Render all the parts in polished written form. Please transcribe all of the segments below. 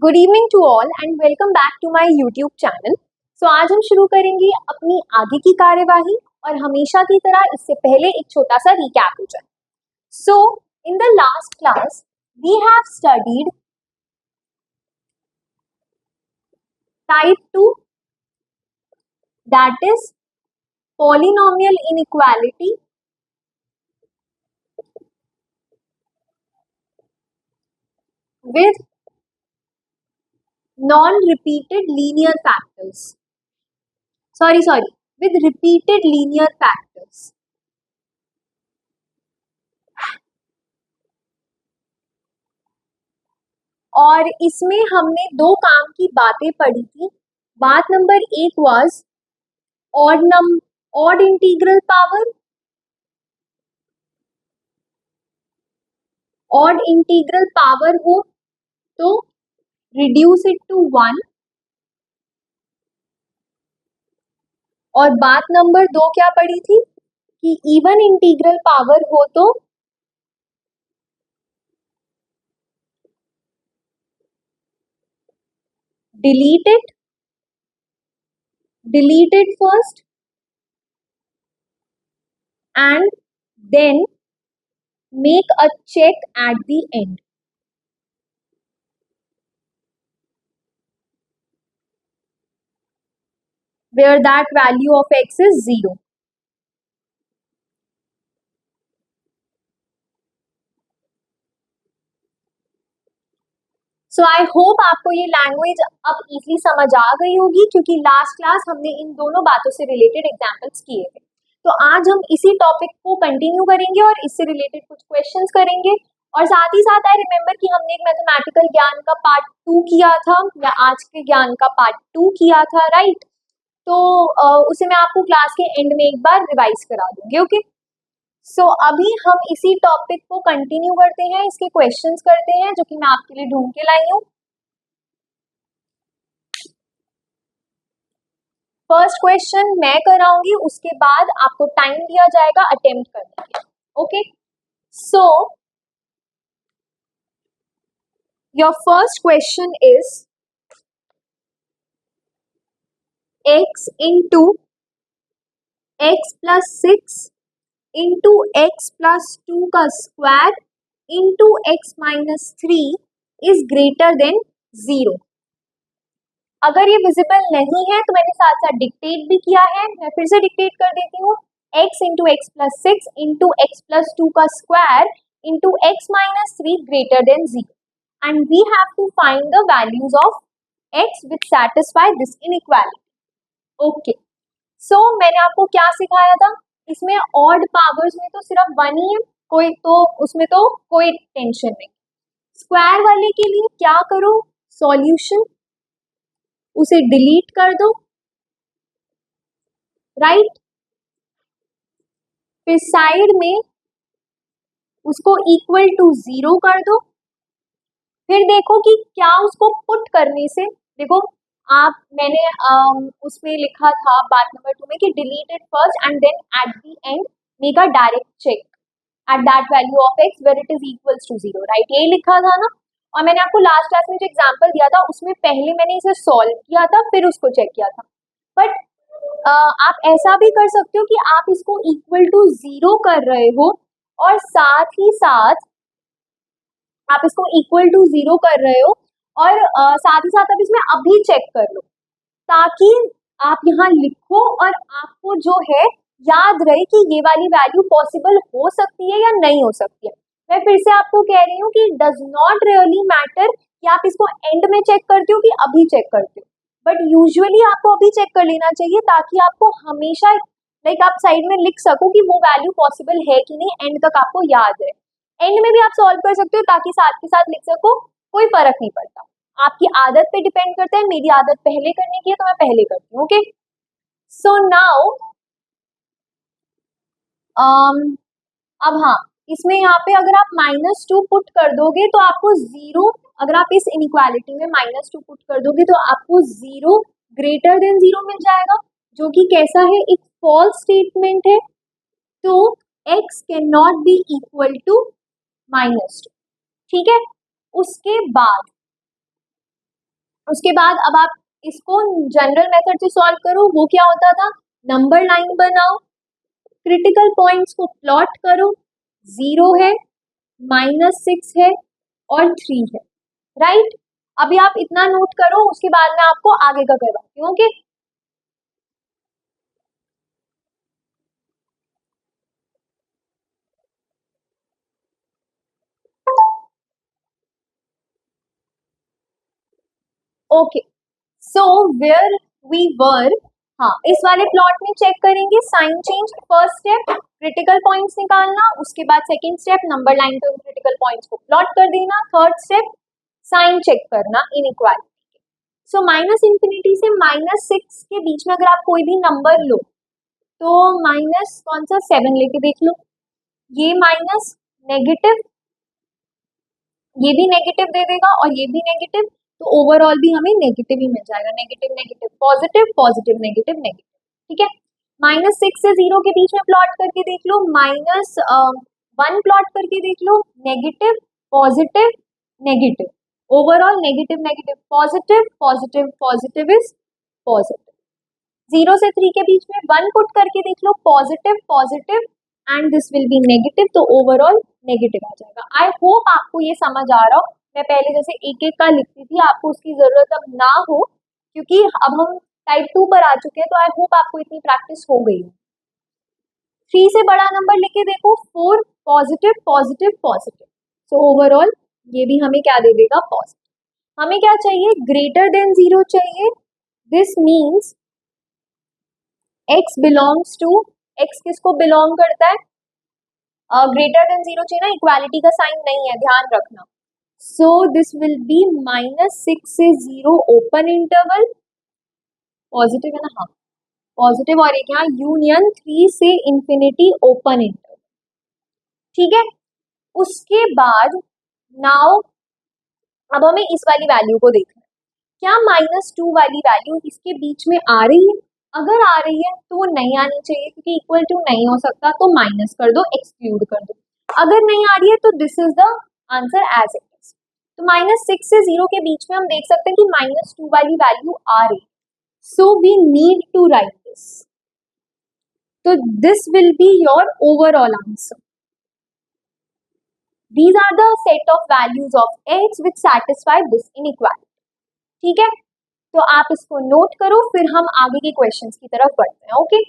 Good evening to all and welcome back to my YouTube channel. So आज हम शुरू करेंगे अपनी आगे की कार्यवाही और हमेशा की तरह इससे पहले एक छोटा सा रिकैप हो जाए। So in the last class we have studied type 2, that is polynomial inequality with non-repeated linear factors. With repeated linear factors. और इसमें हमने दो काम की बातें पढ़ी थी। बात number 1 was odd integral power, odd integral power हो तो रिड्यूस इट टू 1, और बात नंबर 2 क्या पढ़ी थी कि इवन इंटीग्रल पावर हो तो delete it first and then make a check at the end. Where that value of x is 0. So I hope आपको ये लैंग्वेज अब इजीली समझ आ गई होगी, क्योंकि लास्ट क्लास हमने इन दोनों बातों से रिलेटेड एग्जाम्पल्स किए थे। तो आज हम इसी टॉपिक को कंटिन्यू करेंगे और इससे रिलेटेड कुछ क्वेश्चंस करेंगे। और साथ ही साथ आई रिमेम्बर कि हमने एक मैथमेटिकल ज्ञान का पार्ट 2 किया था, या आज के ज्ञान का पार्ट 2 किया था, राइट? तो उसे मैं आपको क्लास के एंड में एक बार रिवाइज करा दूंगी। ओके, सो अभी हम इसी टॉपिक को कंटिन्यू करते हैं, इसके क्वेश्चंस करते हैं जो कि मैं आपके लिए ढूंढ के लाई हूँ। फर्स्ट क्वेश्चन मैं कराऊंगी, उसके बाद आपको टाइम दिया जाएगा अटेम्प्ट करने के। Okay, so your first question is x into x plus 6 into x plus 2 का square into x minus 3 is greater than 0। अगर ये विजिबल नहीं है तो मैंने साथ साथ डिक्टेट भी किया है, मैं फिर से डिक्टेट कर देती हूँ। x into x plus 6 into x plus 2 का square into x minus 3 greater than 0 and we have to find the values of x which satisfy this inequality. Okay, so मैंने आपको क्या सिखाया था, इसमें ऑड पावर्स में तो सिर्फ 1 ही है, कोई तो उसमें तो कोई टेंशन नहीं। स्क्वायर वाले के लिए क्या करो, सॉल्यूशन उसे डिलीट कर दो, राइट? फिर साइड में उसको इक्वल टू 0 कर दो। फिर देखो कि क्या उसको पुट करने से, देखो मैंने उसमें लिखा था बात नंबर 2 में कि delete it first and then at the end make a direct check at that value of x where it is equals to 0, right? यही लिखा था ना। और मैंने आपको लास्ट क्लास में जो एग्जांपल दिया था उसमें पहले मैंने इसे सॉल्व किया था, फिर उसको चेक किया था। बट आप ऐसा भी कर सकते हो कि आप इसको इक्वल टू 0 कर रहे हो और साथ ही साथ आप इसको इक्वल टू 0 कर रहे हो और साथ ही साथ आप इसमें अभी चेक कर लो, ताकि आप यहाँ लिखो और आपको जो है याद रहे कि ये वाली वैल्यू पॉसिबल हो सकती है या नहीं हो सकती है। मैं फिर से आपको कह रही हूँ कि डज नॉट रियली मैटर कि आप इसको एंड में चेक करते हो कि अभी चेक करते हो, बट यूजुअली आपको अभी चेक कर लेना चाहिए ताकि आपको हमेशा आप साइड में लिख सको कि वो वैल्यू पॉसिबल है कि नहीं, एंड तक आपको याद है। एंड में भी आप सॉल्व कर सकते हो ताकि साथ के साथ लिख सको, कोई फर्क नहीं पड़ता। आपकी आदत पे डिपेंड करता है, मेरी आदत पहले करने की है तो मैं पहले करती हूँ। ओके, सो नाउ अब हाँ, इसमें यहाँ पे अगर आप -2 पुट कर दोगे तो आपको 0, अगर आप इस इनइक्वालिटी में -2 पुट कर दोगे तो आपको 0 ग्रेटर देन 0 मिल जाएगा, जो कि कैसा है, एक फॉल्स स्टेटमेंट है। तो x can not be equal to -2, ठीक है? उसके बाद उसके बाद अब आप इसको जनरल मेथड से सॉल्व करो। वो क्या होता था, नंबर लाइन बनाओ, क्रिटिकल पॉइंट्स को प्लॉट करो, 0 है, -6 है और 3 है, राइट। अभी आप इतना नोट करो, उसके बाद मैं आपको आगे का करवाती हूँ। Okay, okay, so where we were, हाँ इस वाले प्लॉट में चेक करेंगे sign change. First step critical points निकालना, उसके बाद सेकंड स्टेप नंबर लाइन पे उन क्रिटिकल पॉइंट्स को प्लॉट कर देना, थर्ड स्टेप साइन चेक करना इनइक्वालिटी के। सो माइनस इंफिनिटी से -6 के बीच में अगर आप कोई भी नंबर लो तो माइनस कौन सा 7 लेके देख लो, ये माइनस नेगेटिव, ये भी नेगेटिव दे देगा और ये भी नेगेटिव, तो ओवरऑल भी हमें नेगेटिव ही मिल जाएगा, negative negative positive positive negative negative. ठीक है, -6 से 0 के बीच में प्लॉट करके देख लो, -1 प्लॉट करके देख लो, negative positive negative, overall negative negative positive positive positive is positive. 0 से 3 के बीच में 1 पुट करके देख लो, positive positive and this will be negative, तो ओवरऑल नेगेटिव आ जाएगा। आई होप आपको ये समझ आ रहा हो। मैं पहले जैसे एक एक का लिखती थी, आपको उसकी जरूरत अब ना हो, क्योंकि अब हम टाइप 2 पर आ चुके हैं, तो आई होप आपको इतनी प्रैक्टिस हो गई है। 3 से बड़ा नंबर लिख के देखो, 4, positive positive positive, so overall ये भी हमें क्या दे देगा, पॉजिटिव। हमें क्या चाहिए, ग्रेटर देन 0 चाहिए। This means x belongs to, x किसको बिलोंग करता है, ग्रेटर देन 0 चाहिए ना, इक्वालिटी का साइन नहीं है, ध्यान रखना। सो दिस विल बी -6 से 0 ओपन इंटरवल, पॉजिटिव है ना, हाँ पॉजिटिव, और एक यहाँ यूनियन 3 से इंफिनिटी ओपन इंटरवल। ठीक है, उसके बाद नाउ अब हमें इस वाली वैल्यू को देखना है, क्या -2 वाली वैल्यू इसके बीच में आ रही है। अगर आ रही है तो वो नहीं आनी चाहिए, क्योंकि इक्वल टू नहीं हो सकता, तो माइनस कर दो, एक्सक्लूड कर दो। अगर नहीं आ रही है तो this is the answer as it is. तो -6 से 0 के बीच में हम देख सकते हैं कि -2 वाली वैल्यू आ रही है, so we need to write this. तो this will be your overall answer. These are the set of values of x which satisfy this inequality. ठीक है, तो आप इसको नोट करो, फिर हम आगे के क्वेश्चंस की तरफ बढ़ते हैं। ओके,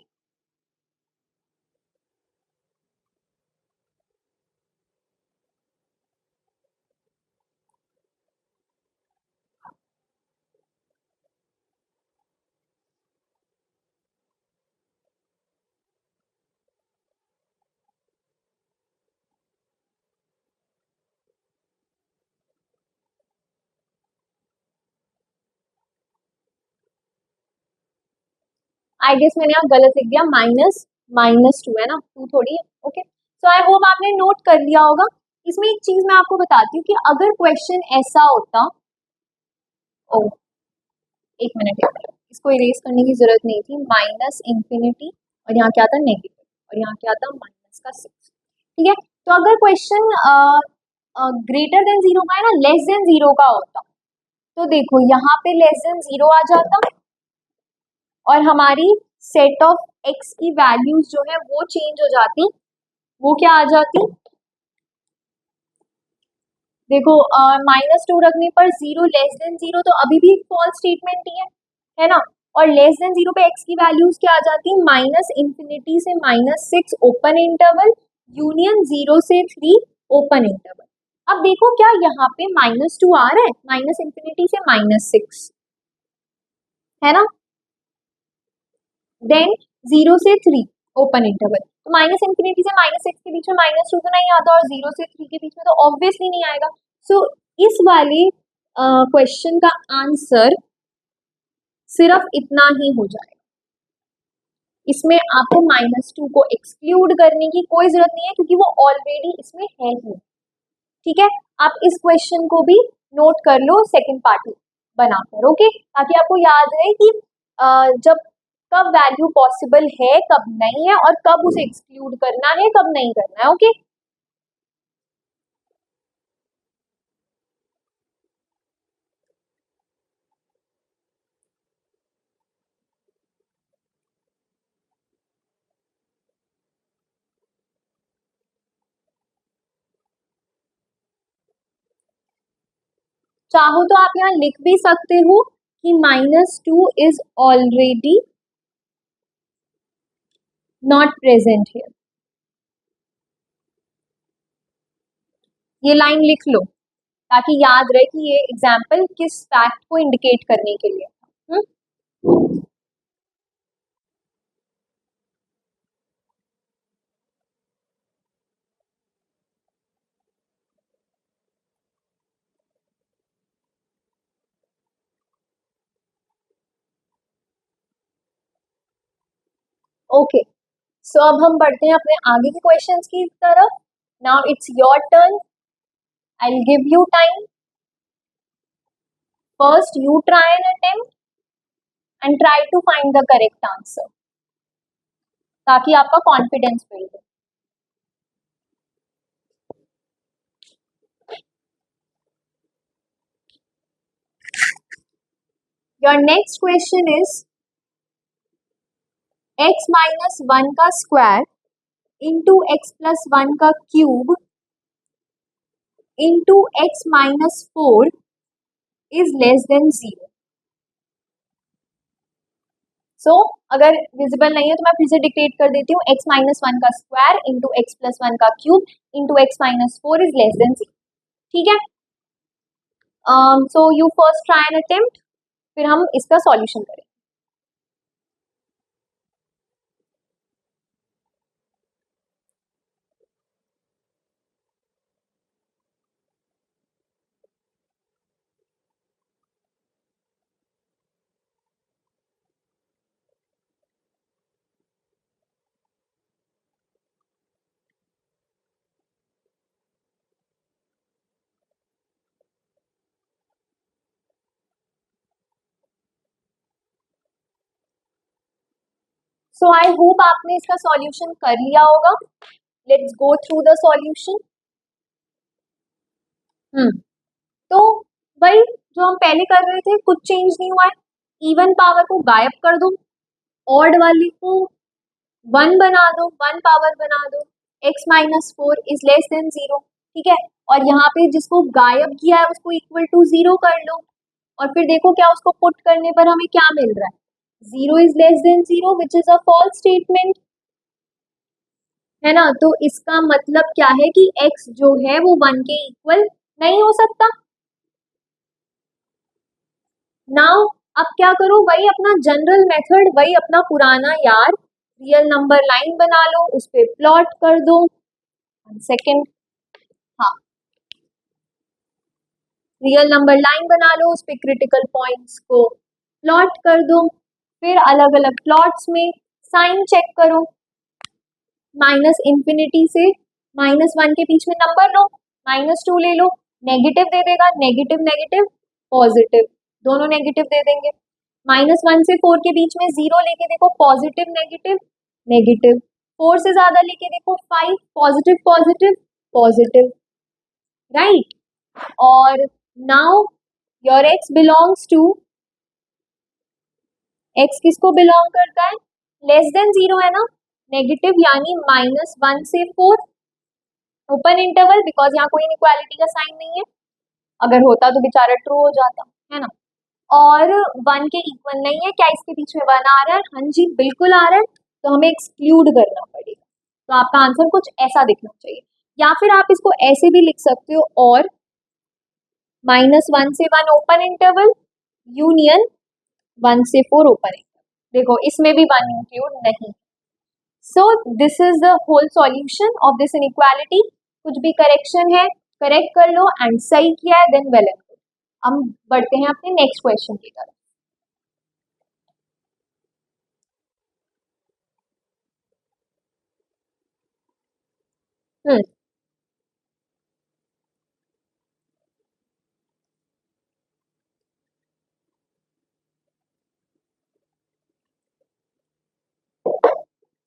आई गेस मैंने यहाँ गलत लिख दिया, -2 है ना, 2 थोड़ी है। ओके, सो आई होप आपने नोट कर लिया होगा। इसमें एक चीज मैं आपको बताती हूँ कि अगर क्वेश्चन ऐसा होता, ओ एक मिनट, इसको इरेज करने की जरूरत नहीं थी, माइनस इंफिनिटी और यहाँ क्या था, नेगेटिव, और यहाँ क्या था, -6। ठीक है, तो अगर क्वेश्चन ग्रेटर देन 0 का है ना, लेस देन 0 का होता, तो देखो यहाँ पे लेस देन 0 आ जाता और हमारी सेट ऑफ x की वैल्यूज जो है वो चेंज हो जाती। वो क्या आ जाती, देखो -2 रखने पर 0 लेस देन 0, तो अभी भी फॉल्स स्टेटमेंट ही है ना। और लेस देन 0 पे x की वैल्यूज क्या आ जाती, -इंफिनिटी से -6 ओपन इंटरवल, यूनियन 0 से 3 ओपन इंटरवल। अब देखो क्या यहाँ पे -2 आ रहा है, माइनस इंफिनिटी से -6, है ना, देन 0 से 3 ओपन इंटरवल, तो माइनस इंफिनिटी से -6 के बीच में -2 तो नहीं आता, और 0 से 3 के बीच में तो ऑब्वियसली नहीं आएगा। सो इस वाले क्वेश्चन का आंसर सिर्फ इतना ही हो जाएगा। इसमें आपको -2 को एक्सक्लूड करने की कोई जरूरत नहीं है, क्योंकि वो ऑलरेडी इसमें है ही। ठीक है, आप इस क्वेश्चन को भी नोट कर लो सेकंड पार्ट बनाकर, ओके, ताकि आपको याद रहे कि जब कब वैल्यू पॉसिबल है, कब नहीं है, और कब उसे एक्सक्लूड करना है, कब नहीं करना है। ओके, चाहो तो आप यहाँ लिख भी सकते हो कि -2 is already not present here, ये लाइन लिख लो ताकि याद रहे कि ये एग्जाम्पल किस फैक्ट को इंडिकेट करने के लिए। ओके, सो अब हम बढ़ते हैं अपने आगे के क्वेश्चंस की तरफ। Now it's your turn, I will give you time. First you try an attempt and try to find the correct answer ताकि आपका कॉन्फिडेंस बिल्ड हो। Your next question is x-1 का स्क्वायर इंटू x+1 का cube into x-4 is less than 0। So अगर visible नहीं है तो मैं फिर से डिक्टेट कर देती हूँ, x-1 का स्क्वायर इंटू x+1 का cube into x-4 is less than 0। ठीक है, so you first try an attempt, फिर हम इसका सॉल्यूशन करें। सो आई होप आपने इसका सॉल्यूशन कर लिया होगा। Let's go through the solution. तो भाई जो हम पहले कर रहे थे कुछ चेंज नहीं हुआ है। इवन पावर को गायब कर दो, ऑड वाली को 1 बना दो, 1 पावर बना दो, x-4 इज लेस देन 0। ठीक है, और यहाँ पे जिसको गायब किया है उसको इक्वल टू 0 कर लो और फिर देखो क्या उसको पुट करने पर हमें क्या मिल रहा है। 0 is less than 0 which is a false statement, है ना। तो इसका मतलब क्या है कि x जो है वो 1 के इक्वल नहीं हो सकता। नाउ अब क्या करो, वही अपना जनरल मेथड, वही अपना पुराना यार, रियल नंबर लाइन बना लो, उस पर प्लॉट कर दो। सेकेंड, हाँ, रियल नंबर लाइन बना लो, उस पर क्रिटिकल पॉइंट्स को प्लॉट कर दो। फिर अलग अलग प्लॉट्स में साइन चेक करो, माइनस इंफिनिटी से -1 के बीच में नंबर लो, -2 ले लो, नेगेटिव दे देगा, नेगेटिव नेगेटिव पॉजिटिव, दोनों नेगेटिव दे देंगे। -1 से 4 के बीच में 0 लेके देखो, पॉजिटिव नेगेटिव नेगेटिव, 4 से ज्यादा लेके देखो 5, पॉजिटिव पॉजिटिव पॉजिटिव, राइट। और now your x belongs to, x किसको बिलोंग करता है, लेस देन 0 है ना, नेगेटिव यानी -1 से 4, ओपन इंटरवल, बिकॉज यहाँ कोई इनइक्वालिटी का साइन नहीं है, अगर होता तो बेचारा ट्रू हो जाता, है ना। और 1 के इक्वल नहीं है, क्या इसके बीच में 1 आ रहा है, हाँ जी बिल्कुल आ रहा है, तो हमें एक्सक्लूड करना पड़ेगा। तो आपका आंसर कुछ ऐसा दिखना चाहिए, या फिर आप इसको ऐसे भी लिख सकते हो, और -1 से 1 ओपन इंटरवल यूनियन 1 से 4 ओपन इंटरवल। देखो इसमें भी 1 इंक्लूड नहीं। So this is the whole solution of this inequality. कुछ भी करेक्शन है करेक्ट कर लो, एंड सही किया है देन वेल एंड गुड। हम बढ़ते हैं अपने नेक्स्ट क्वेश्चन की तरफ। हम्म,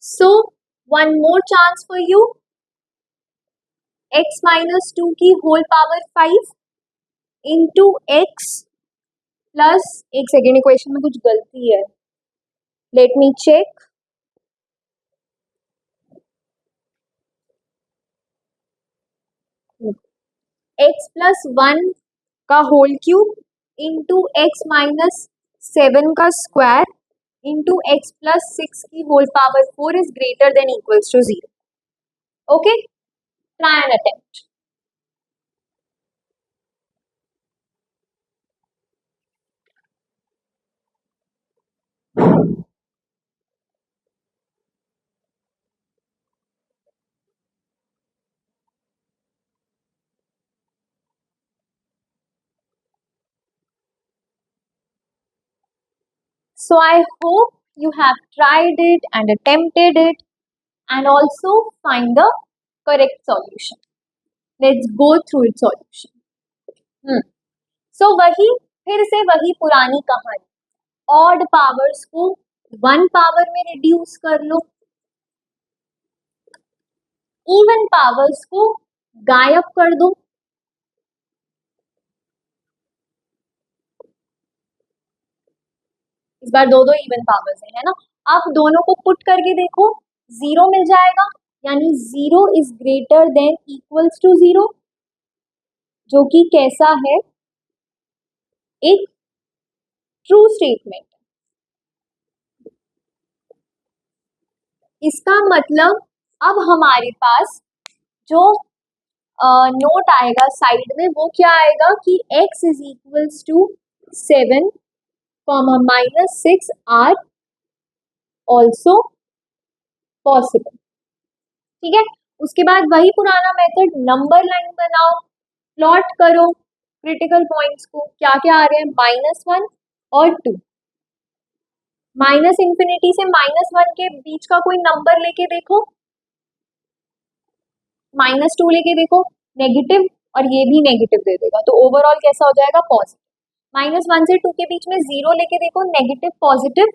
so one more chance for you, x-2 की whole power 5 into x plus, एक सेकेंड इक्वेशन में कुछ गलती है, लेट मी चेक। x+1 का whole cube into x minus 7 का स्क्वायर इंटू एक्स प्लस 6 की whole power 4 is greater than equals to 0. Okay, try an attempt. So I hope you have tried it and attempted it and also find the correct solution. Let's go through its solution. So वही फिर से वही पुरानी कहानी, odd powers को 1 power में reduce कर लो, even powers को गायब कर दो. इस बार दो दो इवन पावर्स है ना. आप दोनों को पुट करके देखो, 0 मिल जाएगा, यानी 0 is greater than equals to 0, जो कि कैसा है, एक ट्रू स्टेटमेंट. इसका मतलब अब हमारे पास जो नोट आएगा साइड में वो क्या आएगा कि x is equals to 7 -6 are also possible. ठीक है, उसके बाद वही पुराना मेथड, नंबर लाइन बनाओ, प्लॉट करो क्रिटिकल पॉइंट्स को, क्या क्या आ रहे हैं, -1 और 2. माइनस इंफिनिटी से -1 के बीच का कोई नंबर लेके देखो, -2 लेके देखो, नेगेटिव, और ये भी नेगेटिव दे देगा, तो ओवरऑल कैसा हो जाएगा, पॉजिटिव. -1 से 2 के बीच में 0 लेके देखो, नेगेटिव पॉजिटिव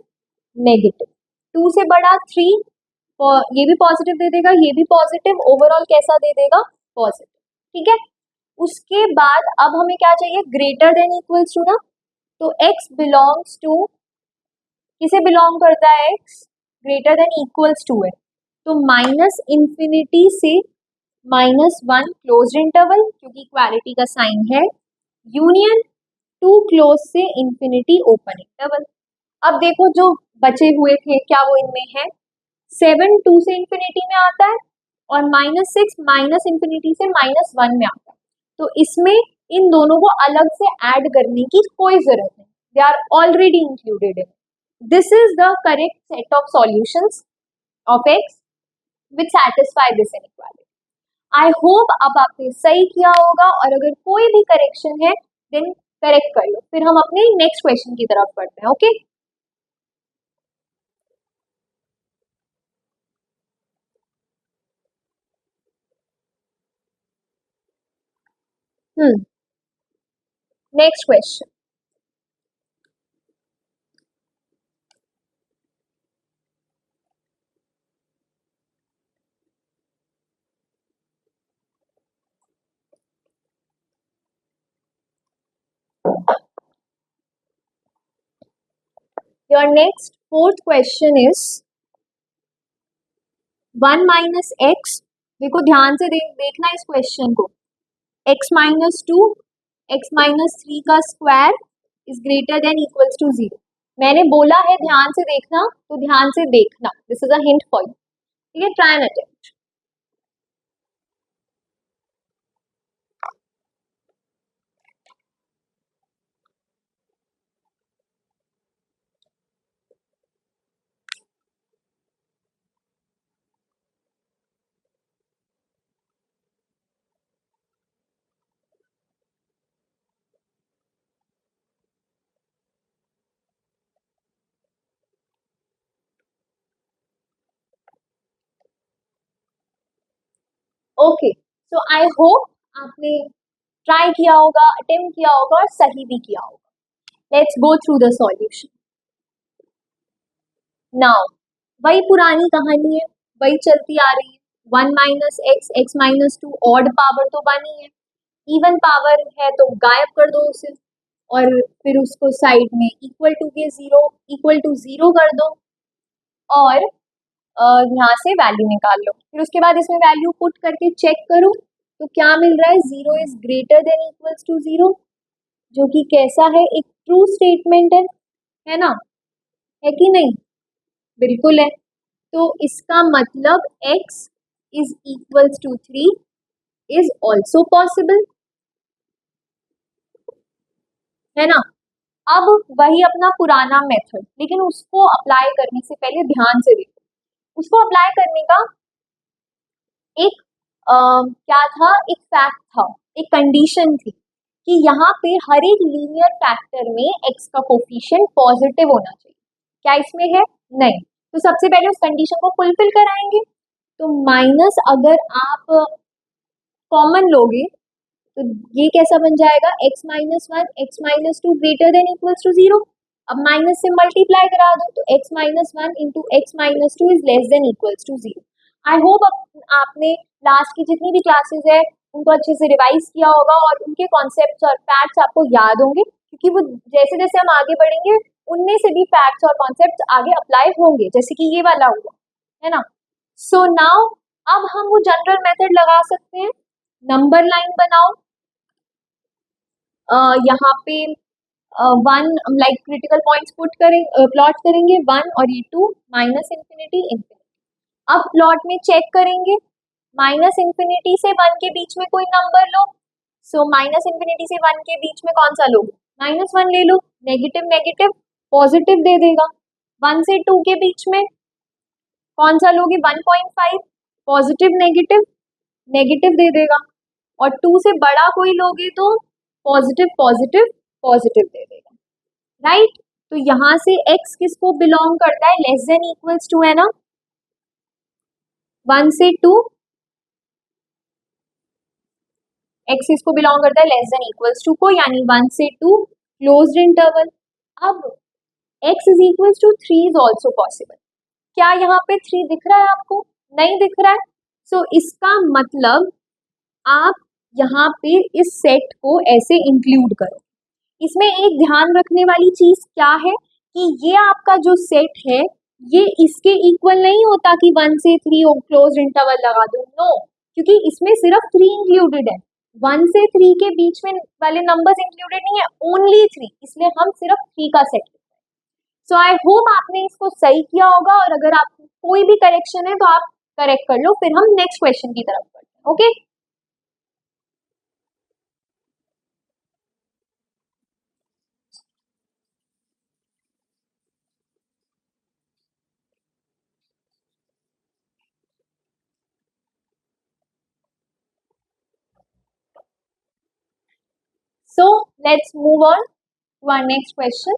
नेगेटिव. 2 से बड़ा 3, ये भी पॉजिटिव दे देगा, ये भी पॉजिटिव, ओवरऑल कैसा दे देगा, पॉजिटिव. ठीक है, उसके बाद अब हमें क्या चाहिए, ग्रेटर देन इक्वल्स टू ना, तो x बिलोंग्स टू, किसे बिलोंग करता है, x greater than equals to है, तो माइनस इंफिनिटी से -1 क्लोज इंटरवल, क्योंकि इक्वालिटी का साइन है, यूनियन 2 क्लोज से इंफिनिटी ओपन इंटरवल. अब देखो जो बचे हुए थे क्या वो इनमें है, 7 2 से इंफिनिटी में आता है और -6 माइनस इंफिनिटी से -1 में आता है, तो इसमें इन दोनों को अलग से ऐड करने की कोई जरूरत नहीं, they are already included in. This is the correct set of solutions of x which satisfy this inequality. I hope अब आपने सही किया होगा, और अगर कोई भी करेक्शन है देन करेक्ट कर लो, फिर हम अपने नेक्स्ट क्वेश्चन की तरफ बढ़ते हैं. Okay, next question. Your next fourth question is 1 minus x. देखो ध्यान से देखना इस क्वेश्चन को, x minus 2 x minus 3 का square is greater than equals to 0. मैंने बोला है ध्यान से देखना, तो ध्यान से देखना, this is a hint for you. ठीक है, try an attempt. Okay, so I hope आपने ट्राई किया होगा, अटेम्प्ट किया होगा और सही भी किया होगा. Let's go through the solution. Now वही पुरानी कहानी है, वही चलती आ रही है, 1 minus x x minus 2, odd power तो 1 ही है, इवन पावर है तो गायब कर दो उसे, और फिर उसको साइड में इक्वल टू के 0 कर दो, और यहाँ से वैल्यू निकाल लो. फिर उसके बाद इसमें वैल्यू पुट करके चेक करो, तो क्या मिल रहा है, 0 is greater than equals to 0. जो कि कैसा है, एक ट्रू स्टेटमेंट है ना, है कि नहीं? बिल्कुल है। तो इसका मतलब x is equals to 3 is also possible, है ना। अब वही अपना पुराना मेथड, लेकिन उसको अप्लाई करने से पहले ध्यान से देखो, उसको अप्लाई करने का एक क्या था, एक फैक्ट था, एक कंडीशन थी कि यहाँ पे हर एक लीनियर फैक्टर में x का कोफिशिएंट पॉजिटिव होना चाहिए। क्या इसमें है? नहीं। तो सबसे पहले उस कंडीशन को फुलफिल कराएंगे। तो माइनस अगर आप कॉमन लोगे तो ये कैसा बन जाएगा, x minus one x minus two greater than equals to 0। अब माइनस से मल्टीप्लाई करा दो तो x minus one into x minus two is less than equals to 0। I hope आपने लास्ट की जितनी भी क्लासेस है उनको अच्छे से रिवाइज किया होगा और उनके कॉन्सेप्ट्स और फैक्ट्स आपको याद होंगे, क्योंकि वो जैसे जैसे हम आगे बढ़ेंगे उनमें से भी फैक्ट्स और कॉन्सेप्ट्स आगे अप्लाई होंगे, जैसे कि ये वाला हुआ, है ना। सो नाउ अब हम वो जनरल मेथड लगा सकते हैं। नंबर लाइन बनाओ, यहाँ पे one like critical points put करें, प्लॉट करेंगे, वन और ये टू, माइनस इंफिनिटी इंफिनिटी। अब प्लॉट में चेक करेंगे, माइनस इंफिनिटी से वन के बीच में कोई नंबर लो। सो माइनस इंफिनिटी से वन के बीच में कौन सा लो, माइनस वन ले लो। नेगेटिव नेगेटिव पॉजिटिव दे देगा। वन से टू के बीच में कौन सा लोगे, 1.5, पॉजिटिव नेगेटिव नेगेटिव दे देगा। और टू से बड़ा कोई लोगे तो पॉजिटिव पॉजिटिव पॉजिटिव दे देगा, राइट। तो यहाँ से x किसको बिलोंग करता है, लेस देन इक्वल्स टू, है ना। वन से टू x इसको बिलोंग करता है लेस देन इक्वल्स टू को, यानी वन से टू क्लोज्ड इंटरवल। अब x is equals to 3 is also possible. क्या यहाँ पे 3 दिख रहा है आपको? नहीं दिख रहा है। सो इसका मतलब आप यहाँ पे इस सेट को ऐसे इंक्लूड करो। इसमें एक ध्यान रखने वाली चीज क्या है कि ये आपका जो सेट है ये इसके इक्वल नहीं होता कि 1 से 3 क्लोज इंटरवल लगा दो, नो, क्योंकि इसमें सिर्फ 3 इंक्लूडेड है। 1 से 3 के बीच में वाले नंबर्स इंक्लूडेड नहीं है, ओनली 3, इसलिए हम सिर्फ 3 का सेट। सो आई होप आपने इसको सही किया होगा, और अगर आप कोई भी करेक्शन है तो आप करेक्ट कर लो, फिर हम नेक्स्ट क्वेश्चन की तरफ बढ़ते हैं। Okay, so let's move on to our next question.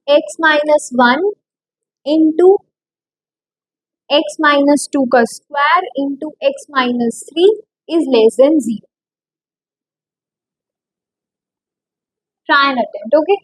x minus one into x minus two का square into x minus three is less than 0। Try an attempt, okay.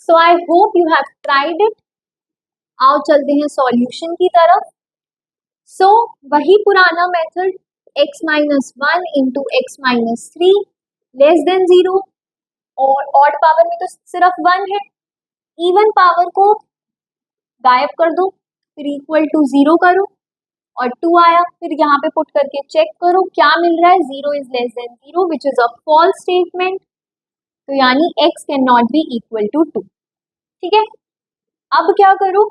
So I hope you have tried it. आओ चलते हैं solution की तरफ। So वही पुराना method, x minus one into x minus three less than 0, और odd power में तो सिर्फ 1 है, इवन पावर को गायब कर दो, फिर इक्वल टू 0 करो और 2 आया, फिर यहाँ पे पुट करके चेक करो क्या मिल रहा है, 0 is less than 0 which is a false statement. तो यानी x can not be equal to 2। ठीक है, अब क्या करो,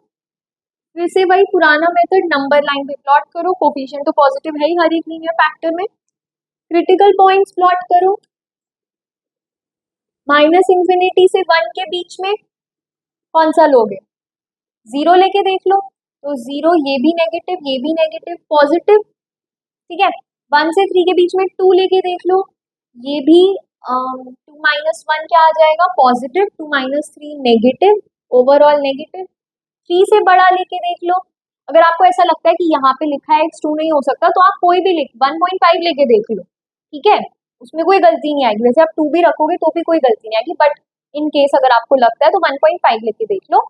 फिर से वही पुराना मेथड, नंबर लाइन पे प्लॉट करो, कोफिशिएंट तो पॉजिटिव है ही हर एक लीनियर फैक्टर में, क्रिटिकल पॉइंट्स प्लॉट करो, -∞ से 1 के बीच में कौन सा लोगे, 0 लेके देख लो, तो 0 ये भी नेगेटिव पॉजिटिव, ठीक है। 1 से 3 के बीच में 2 लेके देख लो, ये भी 2 - 1 क्या आ जाएगा, पॉजिटिव, 2 - 3 नेगेटिव, ओवरऑल नेगेटिव। 3 से बड़ा लेके देख लो, अगर आपको ऐसा लगता है कि यहाँ पे लिखा है x2 नहीं हो सकता, तो आप कोई भी 1.5 लेके देख लो, ठीक है, उसमें कोई गलती नहीं आएगी। वैसे आप 2 भी रखोगे तो भी कोई गलती नहीं आएगी, बट इन केस अगर आपको लगता है तो 1.5 लेके देख लो,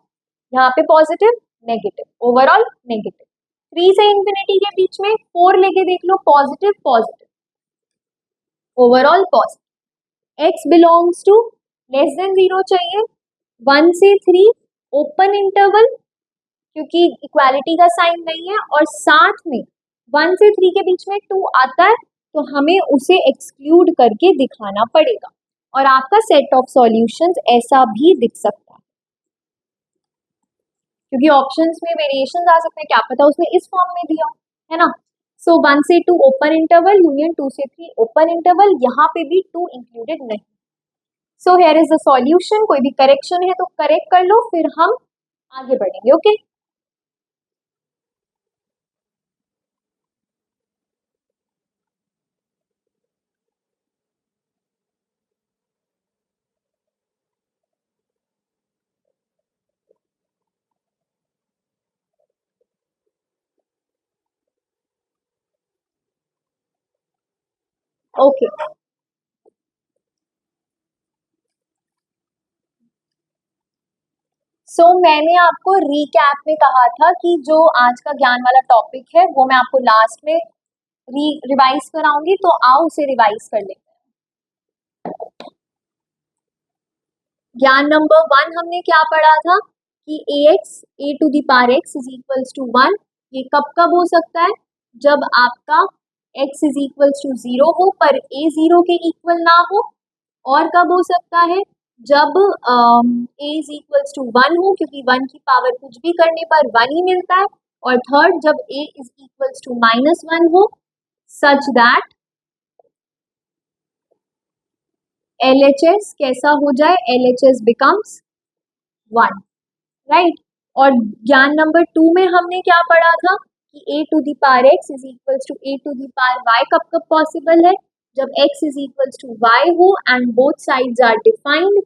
यहाँ पे पॉजिटिव नेगेटिव, ओवरऑल नेगेटिव। 3 से इंफिनिटी के बीच में 4 लेके देख लो, positive, overall positive. x belongs to <0 चाहिए, 1 से 3 ओपन इंटरवल, क्योंकि इक्वालिटी का साइन नहीं है, और साथ में 1 से 3 के बीच में 2 आता है, तो हमें उसे एक्सक्लूड करके दिखाना पड़ेगा, और आपका सेट ऑफ सॉल्यूशंस ऐसा भी दिख सकता है, क्योंकि ऑप्शंस में वेरिएशंस आ सकते हैं, क्या पता उसने इस फॉर्म में दिया, है ना। सो 1 से 2 ओपन इंटरवल यूनियन 2 से 3 ओपन इंटरवल, यहाँ पे भी 2 इंक्लूडेड नहीं। So here is the solution. कोई भी करेक्शन है तो करेक्ट कर लो, फिर हम आगे बढ़ेंगे, ओके। ओके, सो मैंने आपको रीकैप में कहा था कि जो आज का ज्ञान वाला टॉपिक है वो मैं आपको लास्ट में रिवाइज कराऊंगी, तो आओ उसे रिवाइज कर लेते हैं। ज्ञान नंबर 1 हमने क्या पढ़ा था कि a⁴x इज इक्वल्स टू 1, ये कब कब हो सकता है, जब आपका x इज इक्वल्स टू 0 हो पर a 0 के इक्वल ना हो, और कब हो सकता है, जब a इज इक्वल्स टू 1 हो, क्योंकि 1 की पावर कुछ भी करने पर 1 ही मिलता है, और थर्ड जब a इज इक्वल्स टू -1 हो, सच दैट LHS कैसा हो जाए, LHS बिकम्स 1, राइट। और ज्ञान नंबर 2 में हमने क्या पढ़ा था कि a⁴x is equals to a⁴y कब कब पॉसिबल है, जब x is equals to y हो and both sides are defined,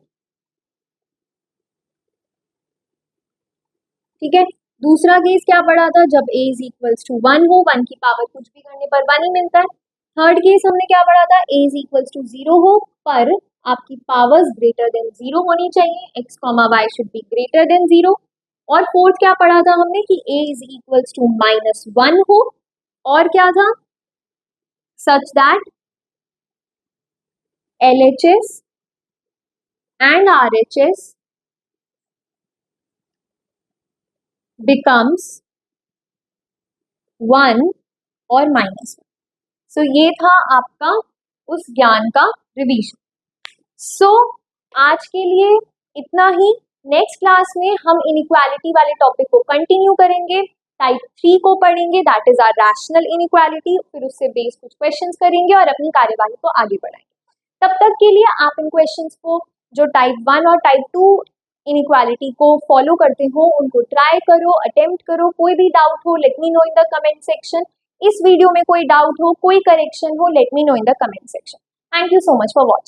ठीक है। दूसरा केस क्या पढ़ा था, जब a इज इक्वल्स टू 1 हो, 1 की पावर कुछ भी करने पर 1 ही मिलता है। थर्ड केस हमने क्या पढ़ा था, a इज इक्वल्स टू 0 हो पर आपकी पावर्स ग्रेटर देन 0 होनी चाहिए, x, y should be greater than 0। और फोर्थ क्या पढ़ा था हमने कि a इज इक्वल्स टू -1 हो, और क्या था, such that LHS and RHS becomes 1 और -1। सो ये था आपका उस ज्ञान का रिवीजन। सो आज के लिए इतना ही। नेक्स्ट क्लास में हम इनइक्वालिटी वाले टॉपिक को कंटिन्यू करेंगे, टाइप 3 को पढ़ेंगे, that is are rational inequality, फिर उससे बेस्ड कुछ क्वेश्चंस करेंगे और अपनी कार्यवाही को आगे बढ़ाएंगे। तब तक के लिए आप इन क्वेश्चंस को जो टाइप 1 और टाइप 2 इनइक्वालिटी को फॉलो करते हो उनको ट्राई करो, अटेम्प्ट करो। कोई भी डाउट हो let me know in the comment section. इस वीडियो में कोई डाउट हो, कोई करेक्शन हो, let me know in the comment section. Thank you so much for watching.